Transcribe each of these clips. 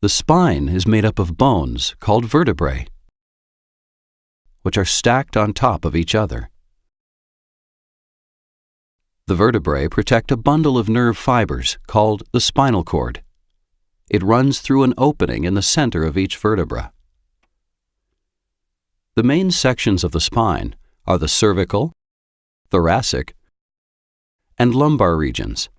The spine is made up of bones called vertebrae, which are stacked on top of each other. The vertebrae protect a bundle of nerve fibers called the spinal cord. It runs through an opening in the center of each vertebra. The main sections of the spine are the cervical, thoracic, and lumbar regions.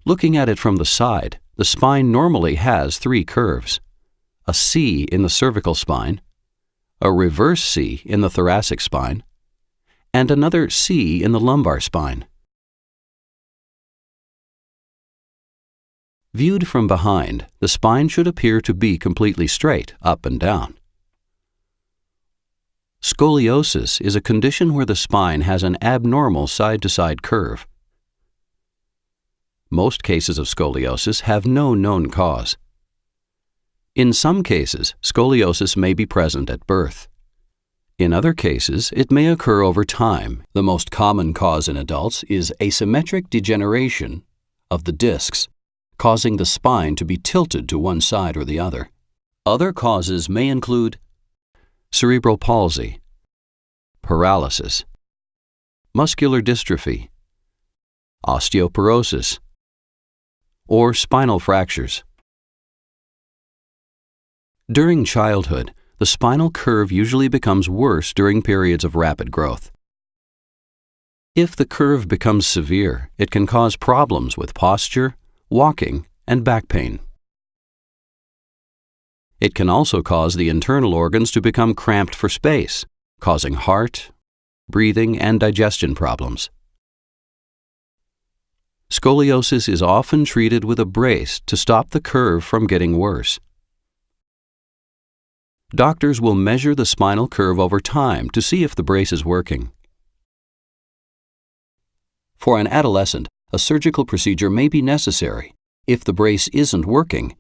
Looking at it from the side, the spine normally has three curves: a C in the cervical spine, a reverse C in the thoracic spine, and another C in the lumbar spine. Viewed from behind, the spine should appear to be completely straight, up and down. Scoliosis is a condition where the spine has an abnormal side-to-side curve. Most cases of scoliosis have no known cause. In some cases, scoliosis may be present at birth. In other cases, it may occur over time. The most common cause in adults is asymmetric degeneration of the discs, causing the spine to be tilted to one side or the other. Other causes may include cerebral palsy, paralysis, muscular dystrophy, osteoporosis, or spinal fractures. During childhood, the spinal curve usually becomes worse during periods of rapid growth. If the curve becomes severe, it can cause problems with posture, walking, and back pain. It can also cause the internal organs to become cramped for space, causing heart, breathing, and digestion problems. Scoliosis is often treated with a brace to stop the curve from getting worse. Doctors will measure the spinal curve over time to see if the brace is working. For an adolescent, a surgical procedure may be necessary if the brace isn't working,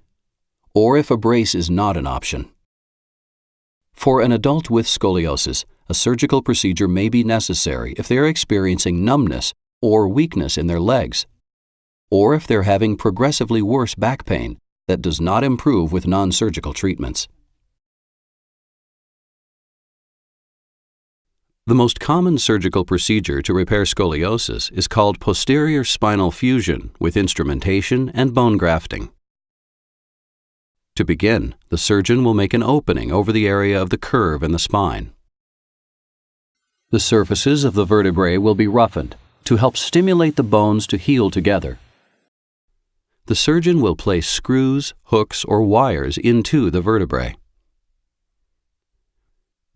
or if a brace is not an option. For an adult with scoliosis, a surgical procedure may be necessary if they are experiencing numbness or weakness in their legs, or if they're having progressively worse back pain that does not improve with non-surgical treatments. The most common surgical procedure to repair scoliosis is called posterior spinal fusion with instrumentation and bone grafting. To begin, the surgeon will make an opening over the area of the curve in the spine. The surfaces of the vertebrae will be roughened to help stimulate the bones to heal together. The surgeon will place screws, hooks, or wires into the vertebrae.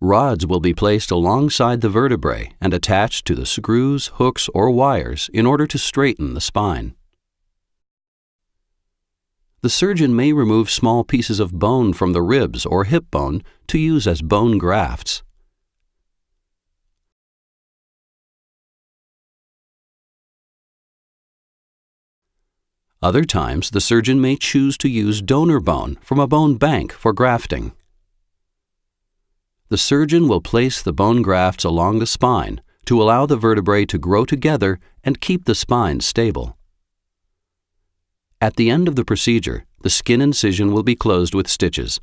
Rods will be placed alongside the vertebrae and attached to the screws, hooks, or wires in order to straighten the spine. The surgeon may remove small pieces of bone from the ribs or hip bone to use as bone grafts. Other times, the surgeon may choose to use donor bone from a bone bank for grafting. The surgeon will place the bone grafts along the spine to allow the vertebrae to grow together and keep the spine stable. At the end of the procedure, the skin incision will be closed with stitches.